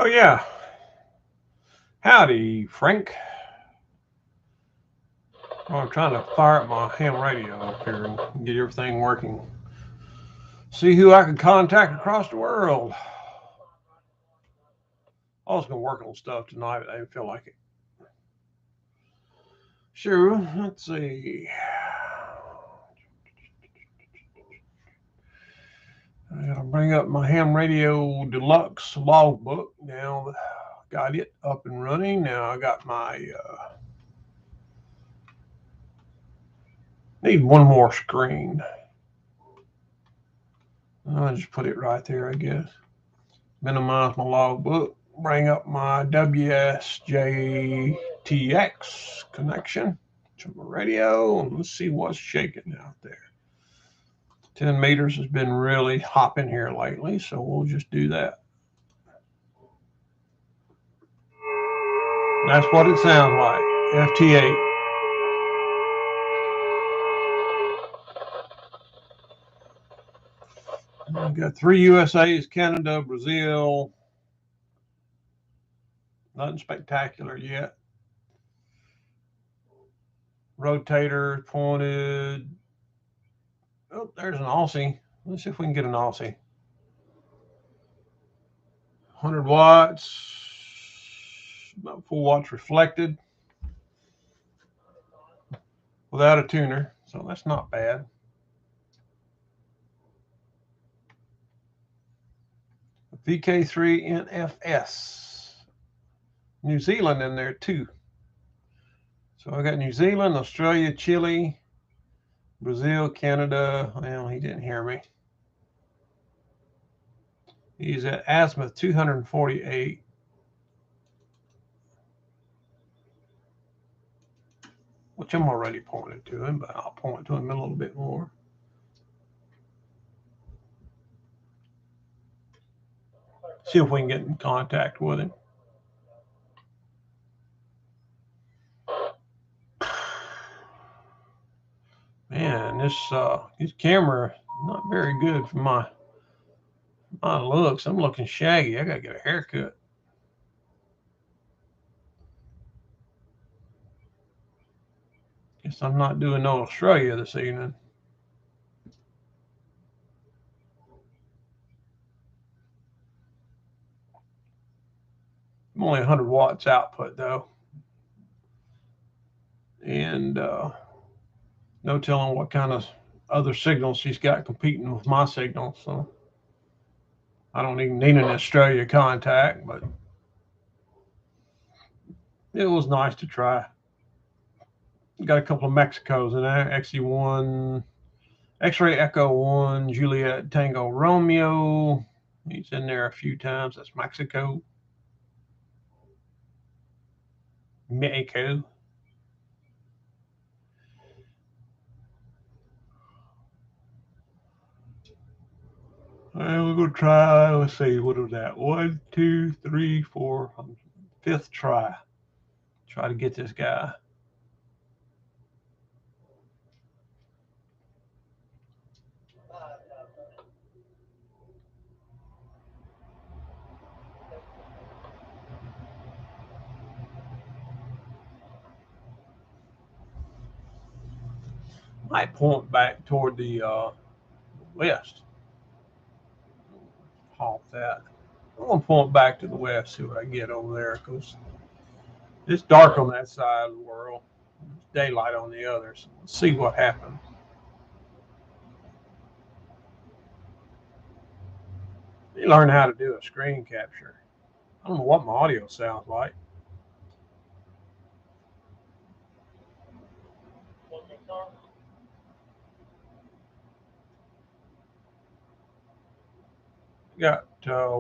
Oh, yeah. Howdy, Frank. Well, I'm trying to fire up my ham radio up here and get everything working. See who I can contact across the world. I was going to work on stuff tonight, but I didn't feel like it. Sure, let's see. I gotta bring up my ham radio deluxe logbook. Now, got it up and running. Now I got my. Need one more screen. I'll just put it right there, I guess. Minimize my logbook. Bring up my WSJTX connection to my radio, and let's see what's shaking out there. 10 meters has been really hopping here lately, so we'll just do that. That's what it sounds like. FT8. I've got 3 USAs, Canada, Brazil. Nothing spectacular yet. Rotator pointed. Oh, there's an Aussie. Let's see if we can get an Aussie. 100 watts, about 4 watts reflected without a tuner, so that's not bad. VK3NFS. New Zealand in there too. So I got New Zealand, Australia, Chile, Brazil, Canada. Well, he didn't hear me. He's at azimuth 248. Which I'm already pointed to him, but I'll point to him a little bit more. See if we can get in contact with him. Man, this camera not very good for my looks. I'm looking shaggy. I gotta get a haircut. Guess I'm not doing no Australia this evening. I'm only 100 watts output though, and no telling what kind of other signals she's got competing with my signal. So I don't even need an Australia contact, but it was nice to try. Got a couple of Mexicos in there. XE1, X-Ray Echo 1, Juliet Tango Romeo. He's in there a few times. That's Mexico. Mexico. We're going to try, let's see, what was that? 1, 2, 3, 4, 5th try. Try to get this guy. Might point back toward the west. Halt that. I'm going to point back to the west, see what I get over there, because it's dark on that side of the world. There's daylight on the other, so let's see what happens. You learn how to do a screen capture. I don't know what my audio sounds like. Got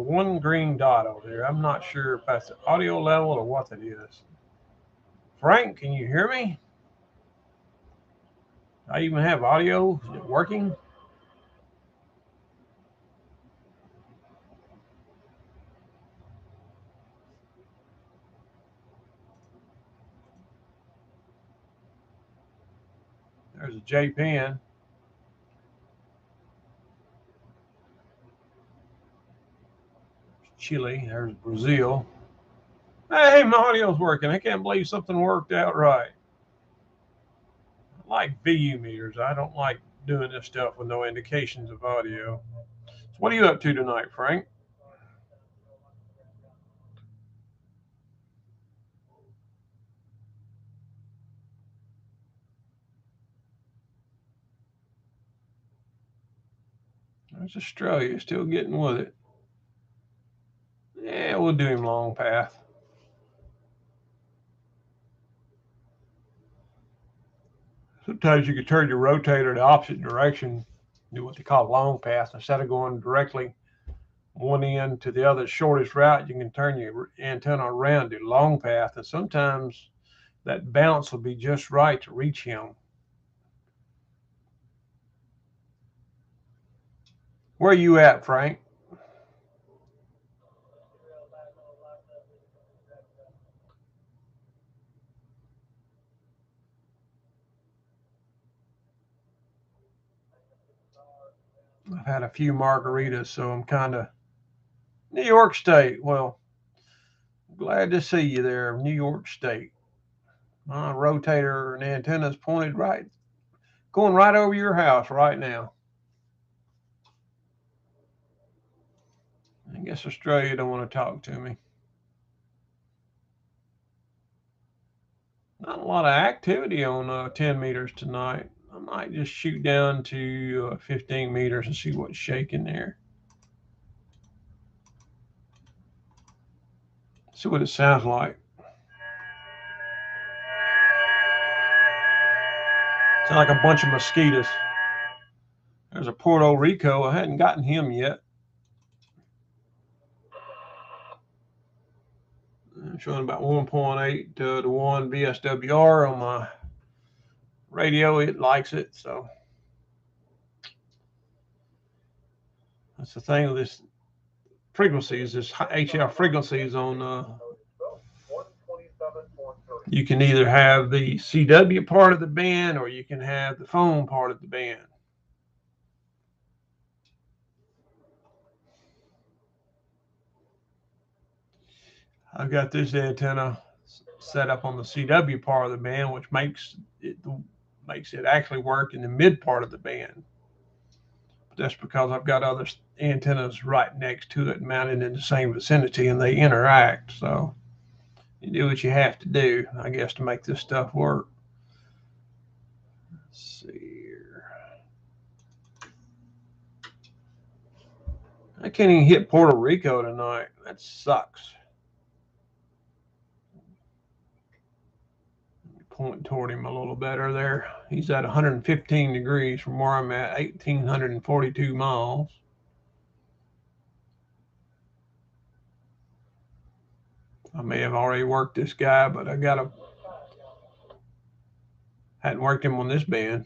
one green dot over there. I'm not sure if that's the audio level or what that is. Frank, can you hear me? I even have audio. Is it working? There's a J pen. Chile. There's Brazil. Hey, my audio's working. I can't believe something worked out right. I like VU meters. I don't like doing this stuff with no indications of audio. So what are you up to tonight, Frank? There's Australia still getting with it. Yeah, we'll do him long path. Sometimes you can turn your rotator the opposite direction, do what they call long path. Instead of going directly one end to the other shortest route, you can turn your antenna around, do long path, and sometimes that bounce will be just right to reach him. Where are you at, Frank? I've had a few margaritas, so I'm kind of New York State. Well, glad to see you there, New York State. My rotator and antenna's pointed right, going right over your house right now. I guess Australia don't want to talk to me. Not a lot of activity on 10 meters tonight. I might just shoot down to 15 meters and see what's shaking there. See what it sounds like. Sound like a bunch of mosquitoes. There's a Puerto Rico. I hadn't gotten him yet. I'm showing about 1.8 to 1 VSWR on my radio. It likes it, so that's the thing with this frequencies, this HF frequencies on you can either have the CW part of the band or you can have the phone part of the band. I've got this antenna set up on the CW part of the band, which makes it actually work in the mid part of the band. But that's because I've got other antennas right next to it, mounted in the same vicinity, and they interact. So you do what you have to do, I guess, to make this stuff work. Let's see here. I can't even hit Puerto Rico tonight. That sucks. Point toward him a little better there. He's at 115 degrees from where I'm at, 1,842 miles. I may have already worked this guy, but I hadn't worked him on this band.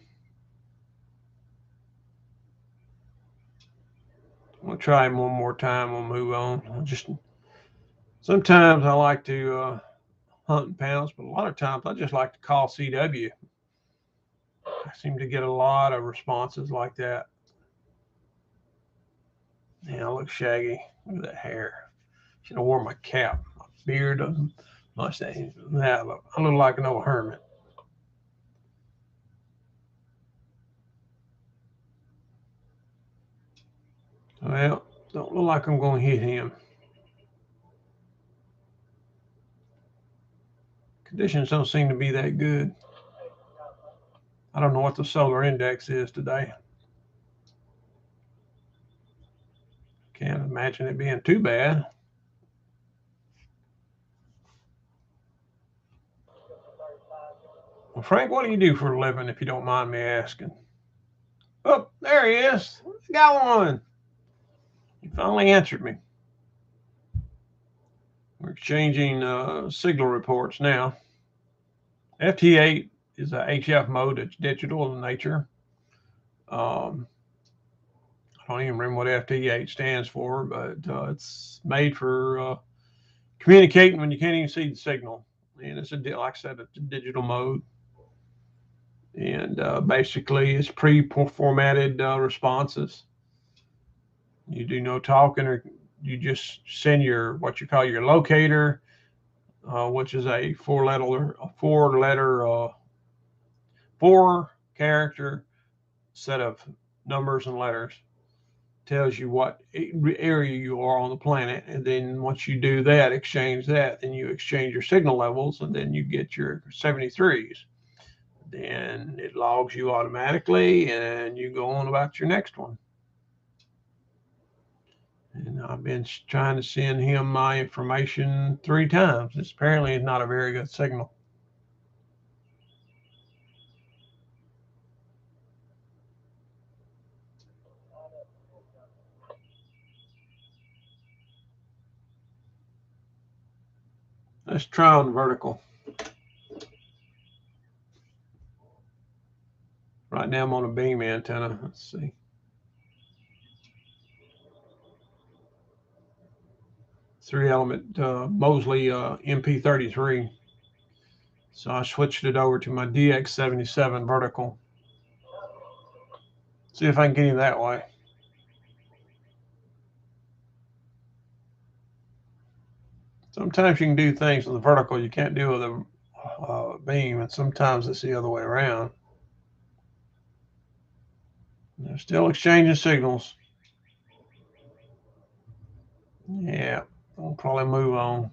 We'll try him one more time. We'll move on. Sometimes I like to hunt and pounce, but a lot of times I just like to call CW. I seem to get a lot of responses like that. Yeah, I look shaggy. Look at that hair. Should have worn my cap. My beard doesn't mustache. I look like an old hermit. Well, don't look like I'm going to hit him. Conditions don't seem to be that good. I don't know what the solar index is today. Can't imagine it being too bad. Well, Frank, what do you do for a living, if you don't mind me asking? Oh, there he is. Got one. He finally answered me. We're exchanging signal reports now. FT8 is a HF mode. It's digital in nature. I don't even remember what FT8 stands for, but it's made for communicating when you can't even see the signal. And it's like I said, it's a digital mode. And basically, it's pre-formatted responses. You do no talking or you just send your what you call your locator, which is a four character set of numbers and letters. Tells you what area you are on the planet, and then once you do that, exchange that, then you exchange your signal levels, and then you get your 73s. Then it logs you automatically, and you go on about your next one. And I've been trying to send him my information 3 times. It's apparently not a very good signal. Let's try on vertical. Right now I'm on a beam antenna. Let's see. Three element Mosley MP33. So I switched it over to my DX77 vertical. See if I can get him that way. Sometimes you can do things with the vertical you can't do with a beam, and sometimes it's the other way around. They're still exchanging signals. Yeah, I'll probably move on.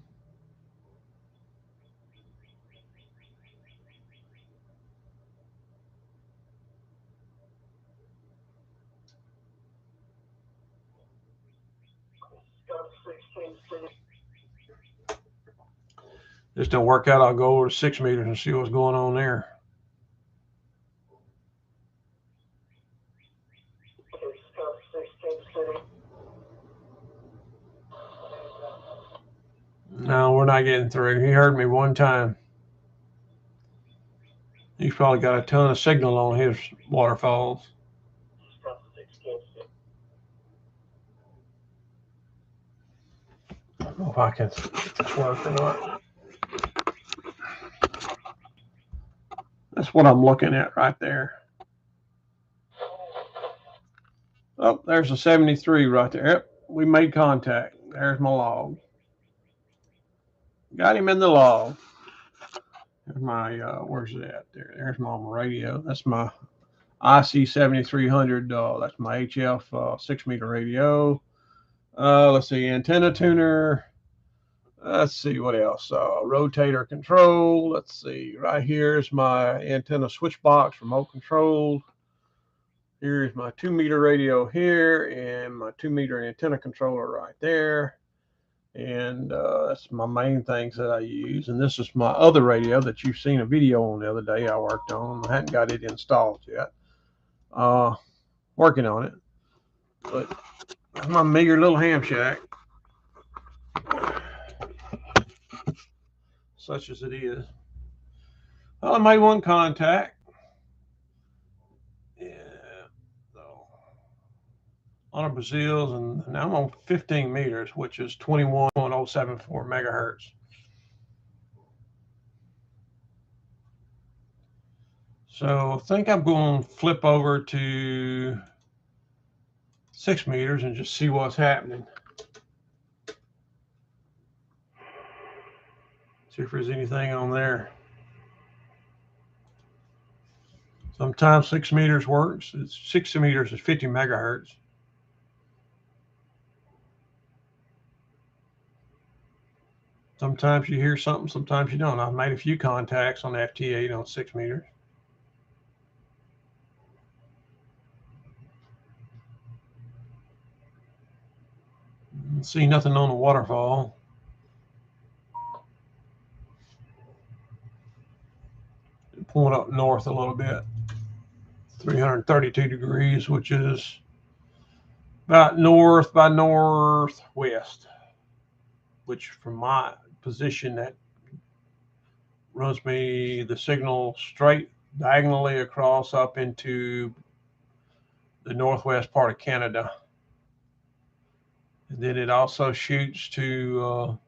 This don't work out, I'll go over to 6 meters and see what's going on there. No, we're not getting through. He heard me one time. He's probably got a ton of signal on his waterfalls. I don't know if I can get this work or not. That's what I'm looking at right there. Oh, there's a 73 right there. Yep, we made contact. There's my log. Got him in the log. There's my, where's it at there? There's my radio. That's my IC 7300. That's my HF 6 meter radio. Let's see, antenna tuner. Let's see what else. Rotator control. Let's see. Right here is my antenna switch box, remote controlled. Here's my 2 meter radio here, and my 2 meter antenna controller right there. And that's my main things that I use. And this is my other radio that you've seen a video on the other day I worked on. I hadn't got it installed yet. Working on it. But that's my meager little ham shack. Such as it is. Well, I made one contact. Yeah. So on a Brazils, and now I'm on 15 meters, which is 21.074 megahertz. So I think I'm going to flip over to 6 meters and just see what's happening. See if there's anything on there. Sometimes 6 meters works. 6 meters is 50 megahertz. Sometimes you hear something, sometimes you don't. I've made a few contacts on FT8 on 6 meters. See nothing on the waterfall. Point up north a little bit. 332 degrees, which is about north by northwest, which from my position that runs me the signal straight diagonally across up into the northwest part of Canada. And then it also shoots to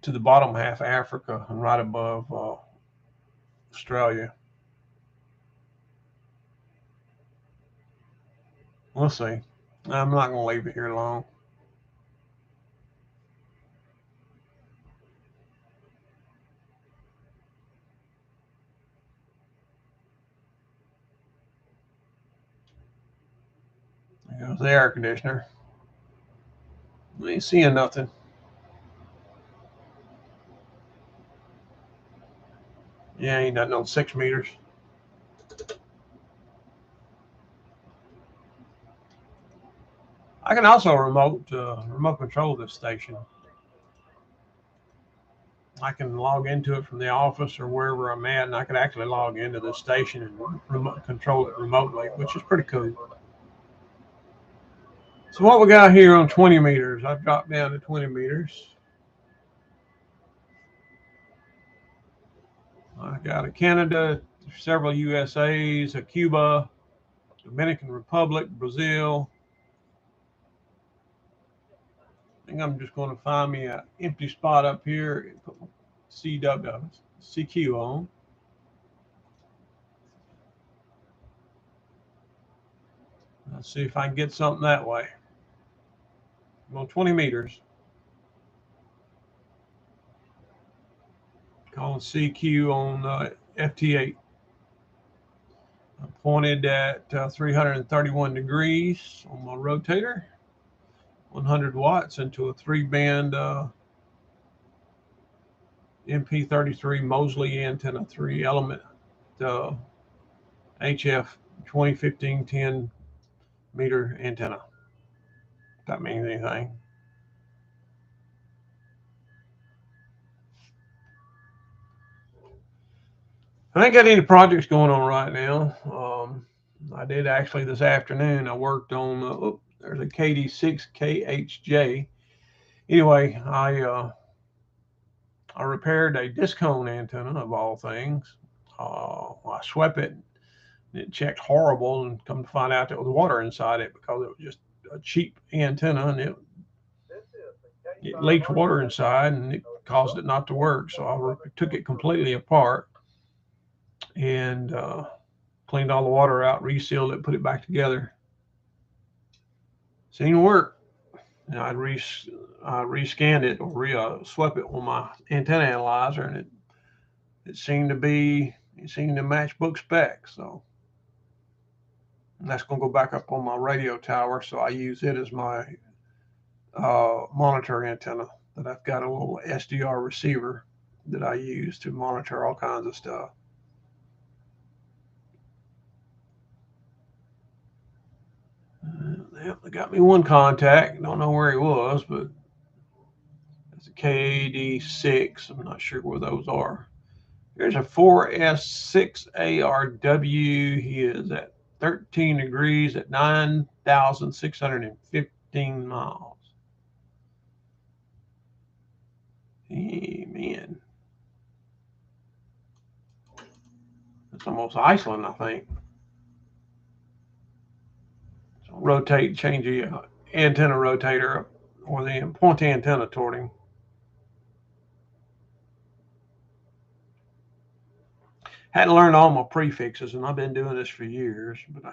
the bottom half of Africa and right above Australia. We'll see. I'm not going to leave it here long. There goes the air conditioner. I ain't seeing nothing. Yeah, ain't nothing on 6 meters. I can also remote control this station. I can log into it from the office or wherever I'm at, and I can actually log into the station and remote control it remotely, which is pretty cool. So what we got here on 20 meters, I've dropped down to 20 meters. I got a Canada, several USAs, a Cuba, Dominican Republic, Brazil. I think I'm just going to find me an empty spot up here and put my CQ on. Let's see if I can get something that way. I'm on 20 meters. Calling CQ on FT8. I'm pointed at 331 degrees on my rotator. 100 watts into a 3-band MP33 Mosley antenna, 3-element HF 2015 10 meter antenna. If that means anything. I ain't got any projects going on right now. I did actually this afternoon. I worked on there's a KD6KHJ. Anyway, I repaired a disc cone antenna of all things. I swept it. It checked horrible, and come to find out there was water inside it because it was just a cheap antenna, and it leaked water inside, and it caused it not to work. So I took it completely apart and cleaned all the water out, resealed it, put it back together. Seemed to work. And I rescanned it or swept it with my antenna analyzer, and it seemed to match book specs. So that's going to go back up on my radio tower. So I use it as my monitor antenna. That I've got a little SDR receiver that I use to monitor all kinds of stuff. They got me one contact. Don't know where he was, but it's a KAD6. I'm not sure where those are. Here's a 4S6ARW. He is at 13 degrees at 9,615 miles. Man. It's almost Iceland, I think. So rotate, change the antenna rotator or the point antenna toward him. Hadn't learned all my prefixes, and I've been doing this for years, but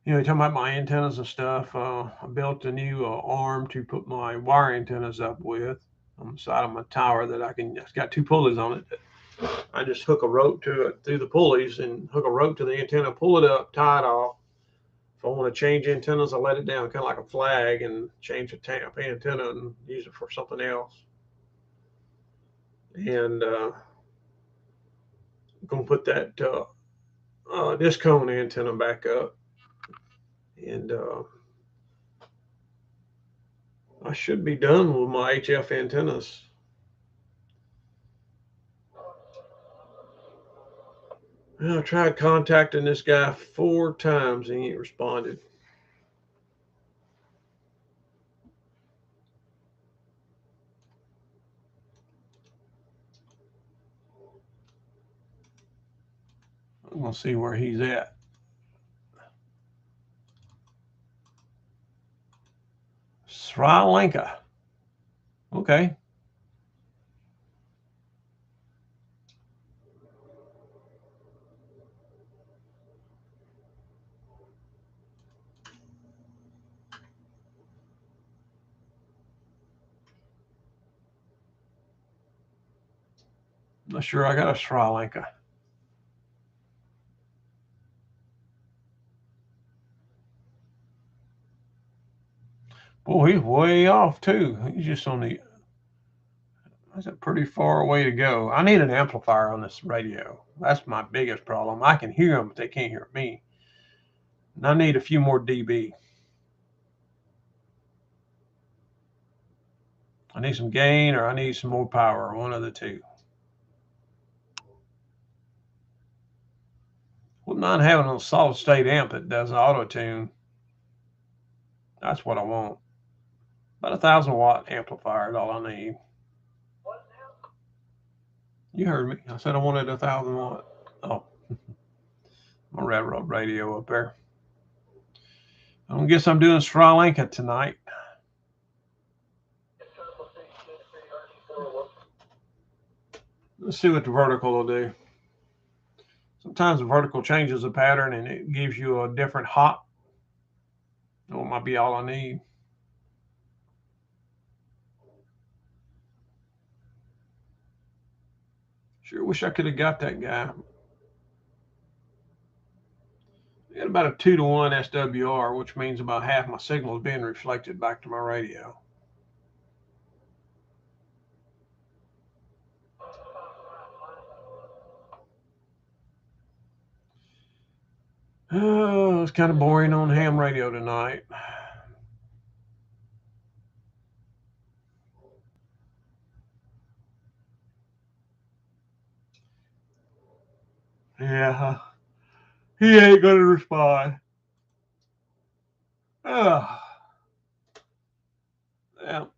talking about my antennas and stuff. I built a new arm to put my wire antennas up with on the side of my tower it's got 2 pulleys on it. I just hook a rope to it through the pulleys and hook a rope to the antenna, pull it up, tie it off. If I want to change antennas, I let it down kind of like a flag and change the tamp antenna and use it for something else. And I'm going to put that disc cone antenna back up. And I should be done with my HF antennas. I tried contacting this guy 4 times and he ain't responded. I'm going to see where he's at. Sri Lanka. Okay. Not sure I got a Sri Lanka. Boy, he's way off too. He's just on the. That's a pretty far away to go. I need an amplifier on this radio. That's my biggest problem. I can hear them, but they can't hear me. And I need a few more dB. I need some gain or I need some more power, one of the two. Well, not having a solid state amp that does auto tune, that's what I want. About 1,000-watt amplifier is all I need. You heard me. I said I wanted 1,000-watt. Oh, my railroad radio up there. I guess I'm doing Sri Lanka tonight. Let's see what the vertical will do. Sometimes the vertical changes the pattern and it gives you a different hop. That might be all I need. Sure wish I could have got that guy. I got about a 2-to-1 SWR, which means about half my signal is being reflected back to my radio. Oh, it's kind of boring on ham radio tonight. Yeah, he ain't gonna respond. Yeah. Let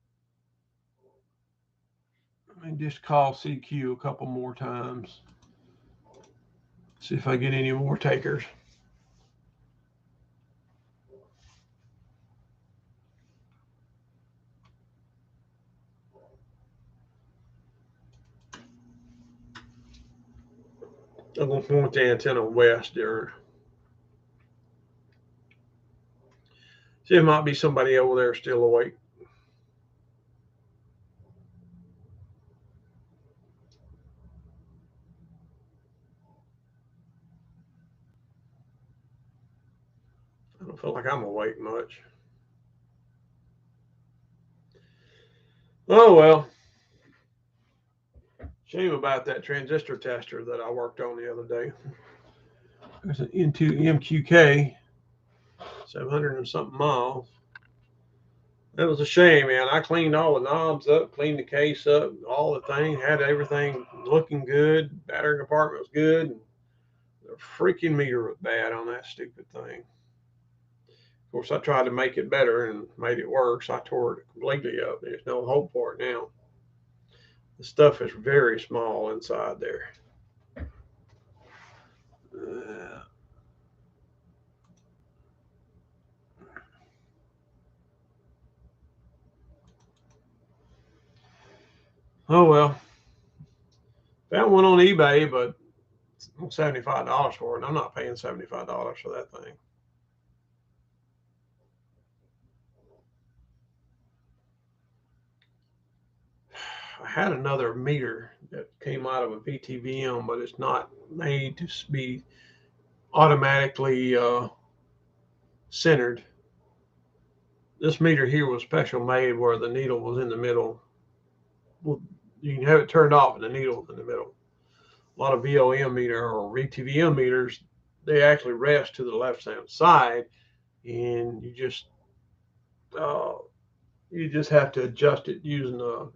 me just call CQ a couple more times. See if I get any more takers. I'm gonna point the antenna west there. See, it might be somebody over there still awake. I don't feel like I'm awake much. Oh well. Shame about that transistor tester that I worked on the other day. There's an N2 MQK, 700 and something miles. That was a shame, man. I cleaned all the knobs up, cleaned the case up, all the thing, had everything looking good. Battery compartment was good. The freaking meter was bad on that stupid thing. Of course, I tried to make it better and made it work, so I tore it completely up. There's no hope for it now. The stuff is very small inside there. Oh well. Found one on eBay, but $75 for it. I'm not paying $75 for that thing. I had another meter that came out of a VTVM, but it's not made to be automatically centered. This meter here was special made where the needle was in the middle. Well, you can have it turned off and the needle in the middle. A lot of VOM meter or VTVM meters, they actually rest to the left hand side, and you just have to adjust it using a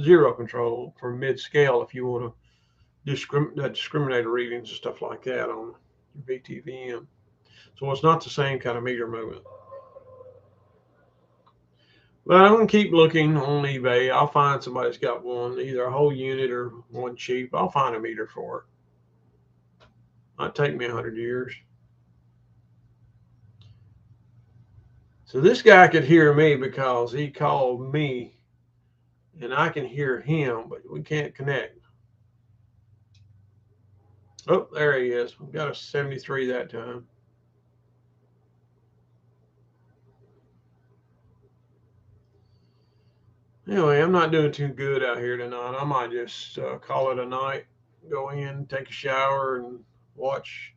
zero control for mid scale if you want to discriminator readings and stuff like that on your VTVM. So it's not the same kind of meter movement. But I'm going to keep looking on eBay. I'll find somebody's got one, either a whole unit or one cheap. I'll find a meter for it. Might take me 100 years. So this guy could hear me because he called me, and I can hear him, but we can't connect. Oh, there he is. We got a 73 that time. Anyway, I'm not doing too good out here tonight. I might just call it a night, go in, take a shower, and watch.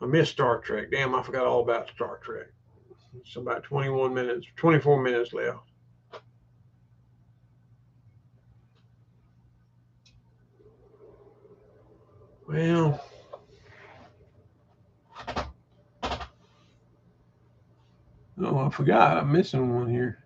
I missed Star Trek. Damn, I forgot all about Star Trek. It's about 21 minutes, 24 minutes left. Well, oh, I forgot. I'm missing one here.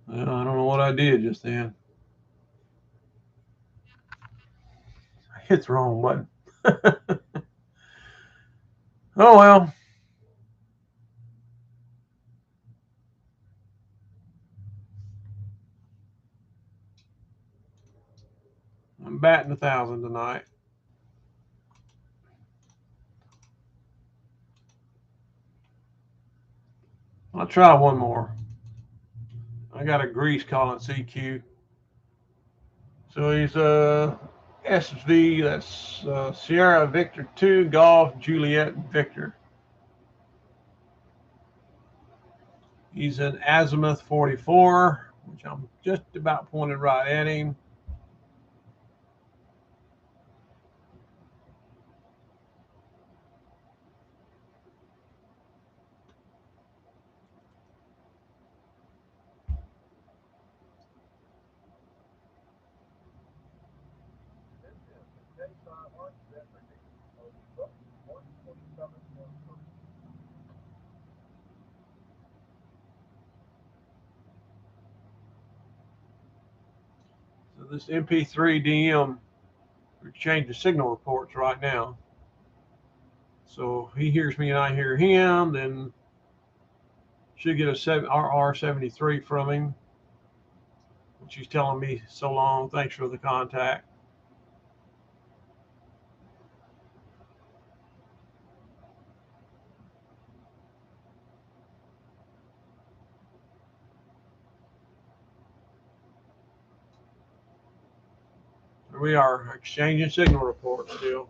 Well, I don't know what I did just then. I hit the wrong button. Oh well. I'm batting 1,000 tonight. I'll try one more. I got a grease calling CQ. So he's SV. That's Sierra Victor 2 Golf Juliet Victor. He's an azimuth 44, which I'm just about pointed right at him. So this MP3DM, we're changing signal reports right now. So he hears me and I hear him, then should get a RR73 from him, which he's telling me so long. Thanks for the contact. We are exchanging signal reports still.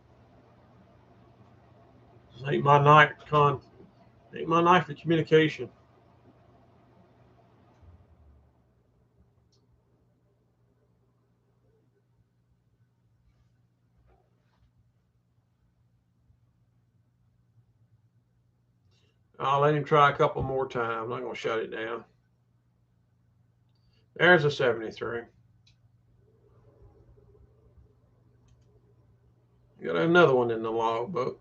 This ain't my night ain't my night for communication. I'll let him try a couple more times. I'm not gonna shut it down. There's a 73. Got another one in the logbook.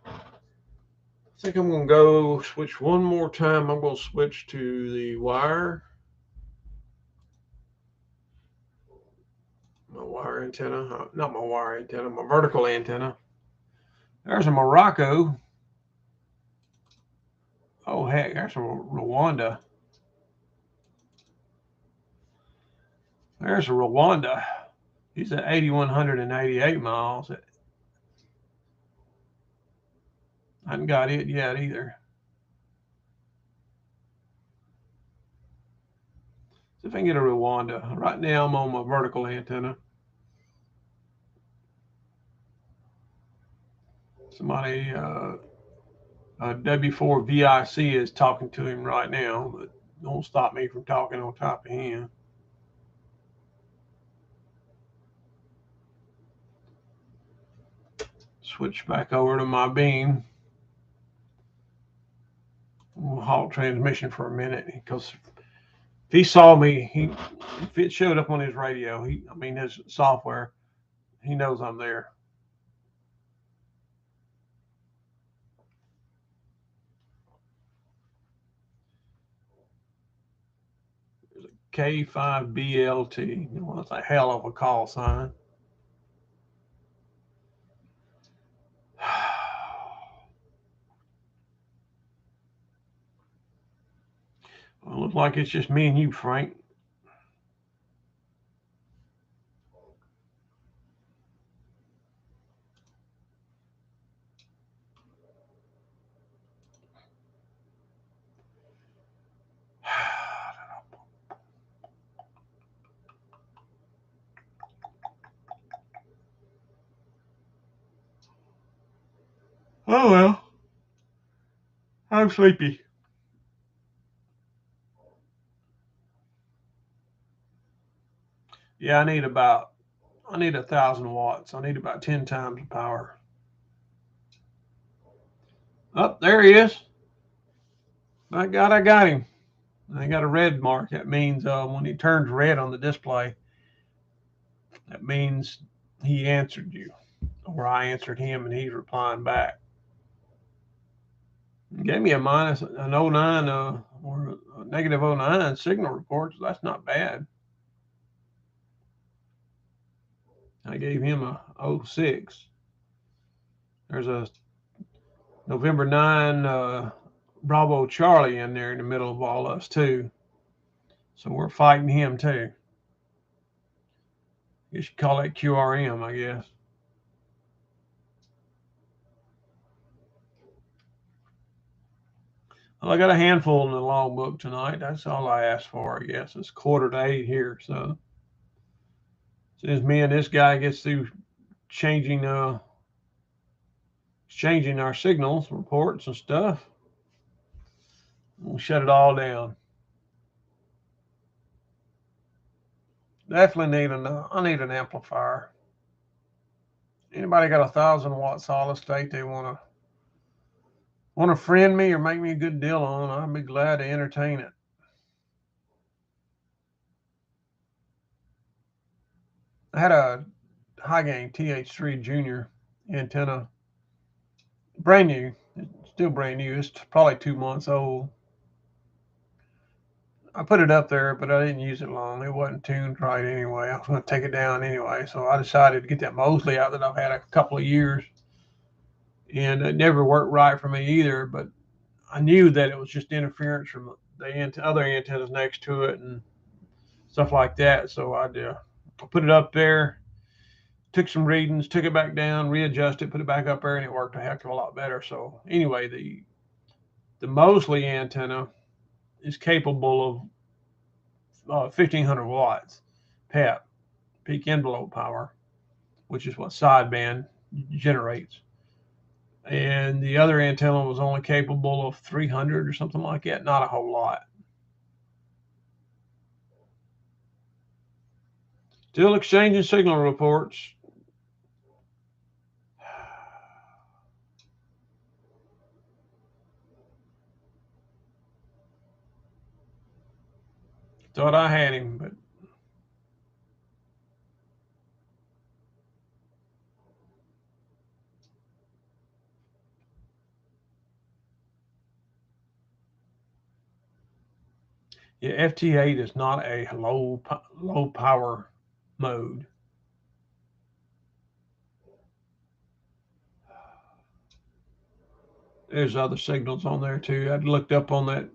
I think I'm going to go switch one more time. I'm going to switch to the wire. My wire antenna. Not my wire antenna, my vertical antenna. There's a Morocco. Oh, heck, there's a Rwanda. There's a Rwanda. He's at 8,188 miles. I haven't got it yet either. See if I can get a Rwanda. Right now I'm on my vertical antenna. Somebody, W4 VIC is talking to him right now, but don't stop me from talking on top of him. Switch back over to my beam. We'll halt transmission for a minute because if he saw me, if it showed up on his radio, his software, he knows I'm there. There's a K5BLT. Well, that's a hell of a call sign. Well, it looks like it's just me and you, Frank. Oh well, I'm sleepy. Yeah, I need 1,000 watts. I need about 10 times the power. Oh, there he is. My God, I got him. I got a red mark. That means when he turns red on the display, that means he answered you, or I answered him and he's replying back. He gave me a minus an 09 or a negative 09 signal report. So that's not bad. I gave him a 06. There's a November 9 Bravo Charlie in there in the middle of all us too. So we're fighting him too. You should call that QRM, I guess. Well, I got a handful in the logbook tonight. That's all I asked for, I guess. It's 7:45 here, so as soon as me and this guy gets through changing exchanging our signals, reports and stuff, we'll shut it all down. Definitely I need an amplifier. Anybody got 1,000-watt solid state they want to friend me or make me a good deal on, I'd be glad to entertain it. I had a high gain TH3 Junior antenna, brand new, still brand new. It's probably 2 months old. I put it up there, but I didn't use it long. It wasn't tuned right anyway. I was going to take it down anyway, so I decided to get that Mosley out that I've had a couple of years, and it never worked right for me either. But I knew that it was just interference from the other antennas next to it and stuff like that. So I put it up there, took some readings, took it back down, readjusted, put it back up there, and it worked a heck of a lot better. So anyway, the Mosley antenna is capable of 1,500 watts PEP, peak envelope power, which is what sideband generates. And the other antenna was only capable of 300 or something like that, not a whole lot. Still exchanging signal reports. Thought I had him, but yeah, FT8 is not a low power mode. There's other signals on there too. I looked up on that.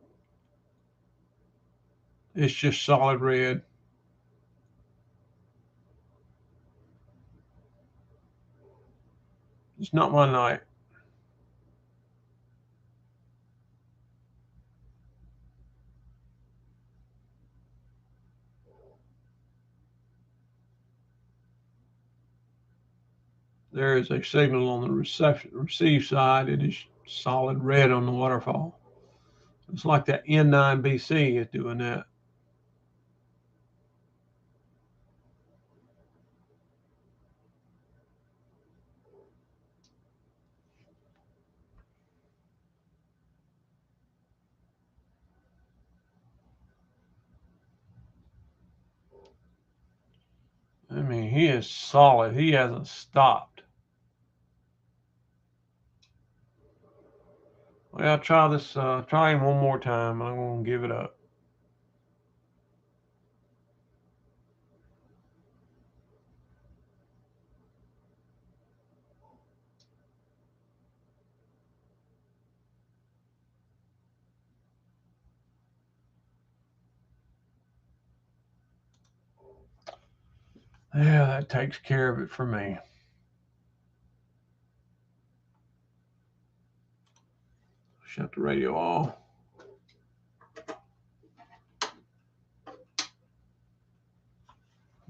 It's just solid red. It's not my night. There is a signal on the receive side. It is solid red on the waterfall. It's like that N9BC is doing that. I mean, he is solid. He hasn't stopped. Well, try him one more time. I'm going to give it up. Yeah, that takes care of it for me. Shut the radio off.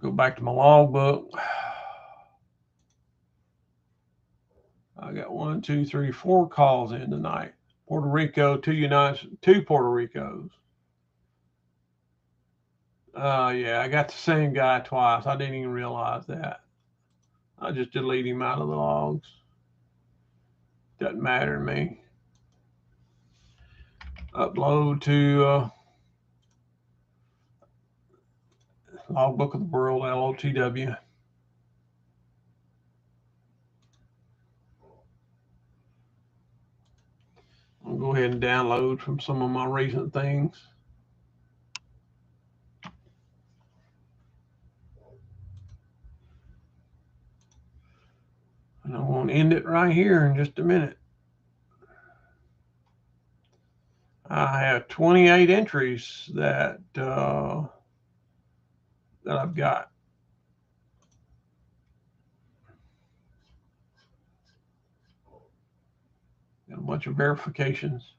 Go back to my logbook. I got 1, 2, 3, 4 calls in tonight. Puerto Rico, two Puerto Ricos. Yeah, I got the same guy twice. I didn't even realize that. I just delete him out of the logs. Doesn't matter to me. Upload to Logbook of the World, LOTW. I'll go ahead and download from some of my recent things. And I'm going to end it right here in just a minute. I have 28 entries that I've got. Got a bunch of verifications.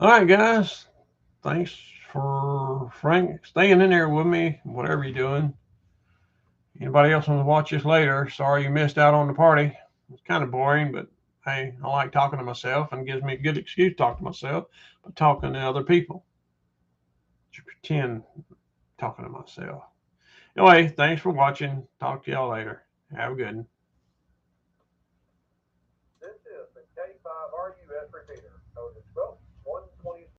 All right, guys. Thanks for Frank staying in there with me, whatever you're doing. Anybody else want to watch this later? Sorry you missed out on the party. It's kind of boring, but hey, I like talking to myself and gives me a good excuse to talk to myself, but talking to other people. Just pretend talking to myself. Anyway, thanks for watching. Talk to y'all later. Have a good one. This is the K5RUS repeater, coded